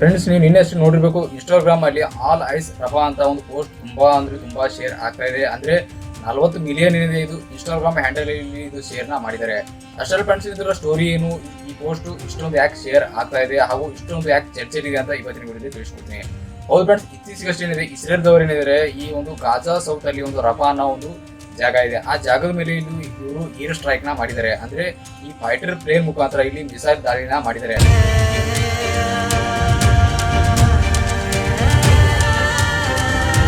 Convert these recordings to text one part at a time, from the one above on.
Friends, ನೀವು ನಿನ್ನೆಷ್ಟು ನೋಡಿರ್ಬೇಕು, Instagram ಅಲ್ಲಿ all ice Rafah ಅಂತ ಒಂದು ಪೋಸ್ಟ್ ತುಂಬಾ ಶೇರ್ ಆಗ್ತಾ ಇದೆ. ಅಂದ್ರೆ 40 ಮಿಲಿಯನ್ ಏನಿದೆ ಇದು ಇನ್ಸ್ಟಾಗ್ರಾಮ್ ಹ್ಯಾಂಡಲ್ ಅಲ್ಲಿ ಇದು ಶೇರ್ ನ ಮಾಡಿದ್ದಾರೆ. ಅಷ್ಟರಲ್ಲಿ ಫ್ರೆಂಡ್ಸ್, ಇದರ ಸ್ಟೋರಿ ಏನು, ಈ ಪೋಸ್ಟ್ ಇಷ್ಟೊಂದು ಯಾಕೆ ಶೇರ್ ಆಗ್ತಾ ಇದೆ ಹಾಗೂ ಇಷ್ಟೊಂದು ಯಾಕೆ ಚರ್ಚೆಲಿದೆ ಅಂತ ಇವತ್ತಿನ ವಿಡಿಯೋದಲ್ಲಿ ತಿಳಿಸ್ಕೊಡ್ತೀನಿ. ಹೌದು ಫ್ರೆಂಡ್ಸ್, ಇತ್ತೀಚೆಗಷ್ಟೇ ಏನಿದೆ ಇಸ್ರೇಲ್ದವರು ಏನಿದ್ದಾರೆ ಈ ಒಂದು ಗಾಜಾ ಸೌತ್ ಅಲ್ಲಿ ಒಂದು ರಫಾ ಅನ್ನೋ ಒಂದು ಜಾಗ ಇದೆ. ಆ ಜಾಗದ ಮೇಲೆ ಇವರು ಏರ್ ಸ್ಟ್ರೈಕ್ ನ ಮಾಡಿದ್ದಾರೆ. ಅಂದ್ರೆ ಈ ಫೈಟರ್ ಪ್ಲೇನ್ ಮುಖಾಂತರ ಇಲ್ಲಿ ಮಿಸೈಲ್ ದಾಳಿನ ಮಾಡಿದ್ದಾರೆ.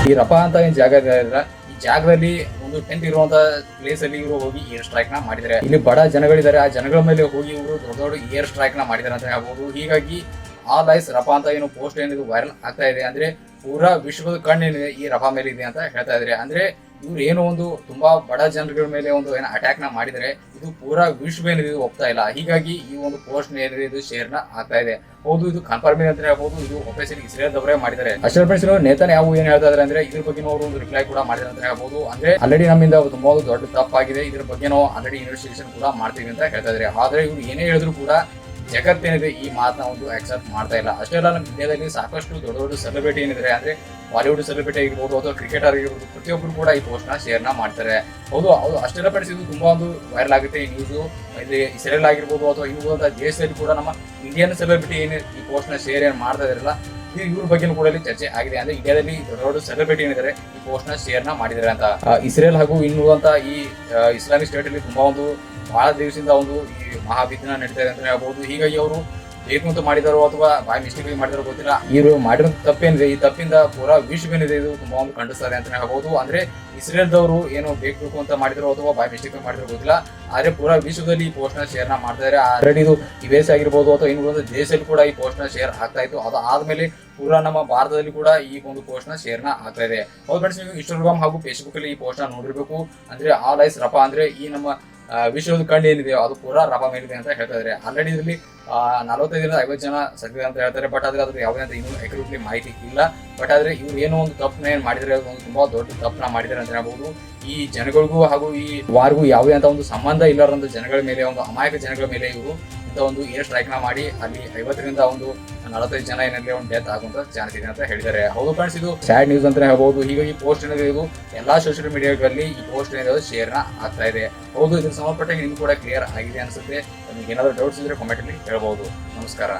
ಈ ರಫಾ ಅಂತ ಏನ್ ಜಾಗ ಇದೆ, ಈ ಜಾಗದಲ್ಲಿ ಒಂದು ಟೆಂಟ್ ಇರುವಂತ ಪ್ಲೇಸ್ ಅಲ್ಲಿ ಇವರು ಹೋಗಿ ಏರ್ ಸ್ಟ್ರೈಕ್ ನ ಮಾಡಿದ್ದಾರೆ. ಇಲ್ಲಿ ಬಡ ಜನಗಳಿದ್ದಾರೆ, ಆ ಜನಗಳ ಮೇಲೆ ಹೋಗಿ ಇವರು ದೊಡ್ಡ ದೊಡ್ಡ ಏರ್ ಸ್ಟ್ರೈಕ್ ನ ಮಾಡಿದ್ದಾರೆ ಅಂತ ಹೇಳ್ಬಹುದು. ಹೀಗಾಗಿ ಆಲ್ ಐಸ್ ರಫಾ ಅಂತ ಏನು ಪೋಸ್ಟ್ ಏನಿದೆ ವೈರಲ್ ಆಗ್ತಾ ಇದೆ. ಅಂದ್ರೆ ಪೂರಾ ವಿಶ್ವದ ಕಣ್ಣೇನಿದೆ ಈ ರಫಾ ಮೇಲೆ ಇದೆ ಅಂತ ಹೇಳ್ತಾ ಇದ್ದಾರೆ. ಅಂದ್ರೆ ಇವ್ರು ಏನೋ ಒಂದು ತುಂಬಾ ಬಡ ಜನಗಳ ಮೇಲೆ ಒಂದು ಏನೋ ಅಟ್ಯಾಕ್ ನ ಮಾಡಿದರೆ ಇದು ಪೂರಾ ವಿಶ್ವ ಏನಿದೆ ಒಪ್ತಾ ಇಲ್ಲ. ಹೀಗಾಗಿ ಈ ಒಂದು ಪೋಸ್ಟ್ ಏನಿದೆ ಇದು ಶೇರ್ ನ ಆಗ್ತಾ ಇದೆ. ಹೌದು, ಇದು ಕನ್ಫರ್ಮ್ ಇದೆ ಅಂತ ಹೇಳ್ಬಹುದು. ಇದು ಒಫಿಷಿಯಲಿ ಇಸ್ರೇಲ್ದವರೇ ಮಾಡಿದ್ದಾರೆ. ಅಷ್ಟೇ ಫ್ರೆಂಡ್ಸ್, ನೇತಾನ್ಯಾಹು ಏನ್ ಹೇಳ್ತಾ ಇದ್ದಾರೆ ಅಂದ್ರೆ ಇದ್ರ ಬಗ್ಗೆ ಅವರು ಒಂದು ರಿಪ್ಲೈ ಕೂಡ ಮಾಡಿದ್ದಾರೆ ಅಂತ ಹೇಳ್ಬಹುದು. ಅಂದ್ರೆ ಆಲ್ರೆಡಿ ನಮ್ಮಿಂದ ತುಂಬಾ ದೊಡ್ಡ ತಪ್ಪಾಗಿದೆ, ಇದ್ರ ಬಗ್ಗೆ ನಾವು ಆಲ್ರೆಡಿ ಇನ್ವೆಸ್ಟಿಗೇಷನ್ ಕೂಡ ಮಾಡ್ತೀವಿ ಅಂತ ಹೇಳ್ತಾ ಇದ್ದಾರೆ. ಆದ್ರೆ ಇವ್ರು ಏನೇ ಹೇಳಿದ್ರು ಕೂಡ ಜಗತ್ತೇನಿದೆ ಈ ಮಾತನ್ನ ಒಂದು ಆಕ್ಸೆಪ್ಟ್ ಮಾಡ್ತಾ ಇಲ್ಲ. ಅಷ್ಟೇ ಅಲ್ಲ, ನಮ್ಮ ಇಂಡಿಯಾದಲ್ಲಿ ಸಾಕಷ್ಟು ದೊಡ್ಡ ದೊಡ್ಡ ಸೆಲೆಬ್ರಿಟಿ ಏನಿದ್ದಾರೆ, ಅಂದ್ರೆ ಬಾಲಿವುಡ್ ಸೆಲೆಬ್ರಿಟಿ ಆಗಿರ್ಬೋದು ಅಥವಾ ಕ್ರಿಕೆಟರ್ ಆಗಿರ್ಬೋದು, ಪ್ರತಿಯೊಬ್ಬರು ಕೂಡ ಈ ಪೋಸ್ಟ್ ನ ಶೇರ್ ನ ಮಾಡ್ತಾರೆ. ಹೌದು, ಅಷ್ಟೆಲ್ಲ ಫ್ರೆಂಡ್ಸ್, ಇದು ತುಂಬಾ ಒಂದು ವೈರಲ್ ಆಗುತ್ತೆ ಈ ನ್ಯೂಸ್. ಇಲ್ಲಿ ಇಸ್ರೇಲ್ ಆಗಿರ್ಬೋದು ಅಥವಾ ಇನ್ನೂ ದೇಶದಲ್ಲಿ ಕೂಡ ನಮ್ಮ ಇಂಡಿಯನ್ ಸೆಲೆಬ್ರಿಟಿ ಏನು ಈ ಪೋಸ್ಟ್ ನ ಶೇರ್ ಏನ್ ಮಾಡ್ತಾ ಇದಾರಲ್ಲ, ಇವ್ರ ಬಗ್ಗೆ ಕೂಡ ಇಲ್ಲಿ ಚರ್ಚೆ ಆಗಿದೆ. ಅಂದ್ರೆ ಇಂಡಿಯಾದಲ್ಲಿ ದೊಡ್ಡ ದೊಡ್ಡ ಸೆಲೆಬ್ರಿಟಿ ಏನಿದ್ದಾರೆ ಈ ಪೋಸ್ಟ್ ನ ಶೇರ್ ನ ಮಾಡಿದ್ದಾರೆ ಅಂತ. ಇಸ್ರೇಲ್ ಹಾಗೂ ಇನ್ನುವಂತ ಈ ಇಸ್ಲಾಮಿಕ್ ಸ್ಟೇಟ್ ಅಲ್ಲಿ ತುಂಬಾ ಒಂದು ಬಹಳ ದಿವಸದಿಂದ ಒಂದು ಈ ಮಹಾವಿದ್ಯನ ನಡೀತಾ ಇದೆ ಅಂತ ಹೇಳ್ಬಹುದು. ಹೀಗಾಗಿ ಅವರು ಬೇಕು ಅಂತ ಮಾಡಿದಾರೋ ಅಥವಾ ಬಾಯ್ ಮಿಸ್ಟೇಕ್ ಮಾಡಿದಾರೋ ಗೊತ್ತಿಲ್ಲ. ಇವರು ಮಾಡಿರೋ ತಪ್ಪೇನಿದೆ, ಈ ತಪ್ಪಿಂದ ಪೂರಾ ವಿಶ್ವ ಏನಿದೆ ಇದು ತುಂಬಾ ಒಂದು ಖಂಡಿಸ್ತಾರೆ ಅಂತ ಹೇಳ್ಬಹುದು. ಅಂದ್ರೆ ಇಸ್ರೇಲ್ದವರು ಏನು ಬೇಕು ಅಂತ ಮಾಡಿದ್ರು ಅಥವಾ ಬಾಯ್ ಮಿಸ್ಟೇಕ್ ಮಾಡಿದ್ರು ಗೊತ್ತಿಲ್ಲ, ಆದ್ರೆ ಪೂರಾ ವಿಶ್ವದಲ್ಲಿ ಈ ಪೋಸ್ಟ್ ನ ಶೇರ್ ನ ಮಾಡ್ತಾ ಇದ್ದಾರೆ. ಆಲ್ರೆಡಿ ಇದು US ಆಗಿರ್ಬೋದು ಅಥವಾ ಇನ್ನೊಂದು ದೇಶದಲ್ಲಿ ಕೂಡ ಈ ಪೋಸ್ಟ್ ನ ಶೇರ್ ಆಗ್ತಾ ಇತ್ತು. ಅದು ಆದ್ಮೇಲೆ ಪೂರಾ ನಮ್ಮ ಭಾರತದಲ್ಲಿ ಕೂಡ ಈ ಒಂದು ಪೋಸ್ಟ್ ನ ಶೇರ್ ನ ಆಗ್ತಾ ಇದೆ. ಹೌದು ಫ್ರೆಂಡ್ಸ್, ನೀವು ಇನ್ಸ್ಟಾಗ್ರಾಮ್ ಹಾಗೂ ಫೇಸ್ಬುಕ್ ಅಲ್ಲಿ ಈ ಪೋಸ್ಟ್ ನ ನೋಡಿರ್ಬೇಕು. ಅಂದ್ರೆ ಆಲ್ ಐಸ್ ರಫಾ ಅಂದ್ರೆ ಈ ನಮ್ಮ ವಿಶ್ವದ ಕಂಡು ಏನಿದೆ ಅದು ಪೂರಾ ರಫಾ ಮೇಲಿದೆ ಅಂತ ಹೇಳ್ತಾ ಇದ್ದಾರೆ. ಆಲ್ರೆಡಿ ಇದರಲ್ಲಿ 45-50 ಜನ ಸತ್ತಿದೆ ಅಂತ ಹೇಳ್ತಾರೆ. ಬಟ್ ಆದ್ರೆ ಅದ್ರ ಯಾವುದೇ ಅಂತ ಇನ್ನೂ ಅಕ್ಯುರೇಟ್ಲಿ ಮಾಹಿತಿ ಇಲ್ಲ. ಬಟ್ ಆದ್ರೆ ಇವ್ರು ಏನೋ ಒಂದು ತಪ್ಪನ್ನ ಏನ್ ಮಾಡಿದ್ರೆ ಒಂದು ತುಂಬಾ ದೊಡ್ಡ ತಪ್ಪನ್ನ ಮಾಡಿದ್ದಾರೆ ಅಂತ ಹೇಳ್ಬಹುದು. ಈ ಜನಗಳಿಗೂ ಹಾಗೂ ಈ ವಾರ್ಗೂ ಯಾವುದೇ ಅಂತ ಒಂದು ಸಂಬಂಧ ಇಲ್ಲರಂತ ಜನಗಳ ಮೇಲೆ, ಒಂದು ಅಮಾಯಕ ಜನಗಳ ಮೇಲೆ ಇವರು ಇಂಥ ಒಂದು ಏರ್ ಸ್ಟ್ರೈಕ್ ನ ಮಾಡಿ ಅಲ್ಲಿ 50ರಿಂದ ಒಂದು 45 ಜನ ಏನಲ್ಲಿ ಒಂದು ಡೆತ್ ಆಗುವಂತ ಚಾನ್ಸ್ ಇದೆ ಅಂತ ಹೇಳಿದ್ದಾರೆ. ಹೌದು ಫ್ರೆಂಡ್ಸ್, ಇದು ಸ್ಯಾಡ್ ನ್ಯೂಸ್ ಅಂತ ಹೇಳ್ಬಹುದು. ಹೀಗಾಗಿ ಪೋಸ್ಟ್ ಏನಿದೆ ಇದು ಎಲ್ಲಾ ಸೋಷಿಯಲ್ ಮೀಡಿಯಾಗಳಲ್ಲಿ ಈ ಪೋಸ್ಟ್ ಏನಿದೆ ಶೇರ್ ನ ಆಗ್ತಾ ಇದೆ. ಹೌದು, ಇದಕ್ಕೆ ಸಂಬಂಧಪಟ್ಟ ನಿಮ್ಗೆ ಕೂಡ ಕ್ಲಿಯರ್ ಆಗಿದೆ ಅನ್ಸುತ್ತೆ. ನಿಮ್ಗೆ ಏನಾದ್ರು ಡೌಟ್ಸ್ ಇದ್ರೆ ಕಾಮೆಂಟ್ ಅಲ್ಲಿ ಹೇಳ್ಬಹುದು. ನಮಸ್ಕಾರ.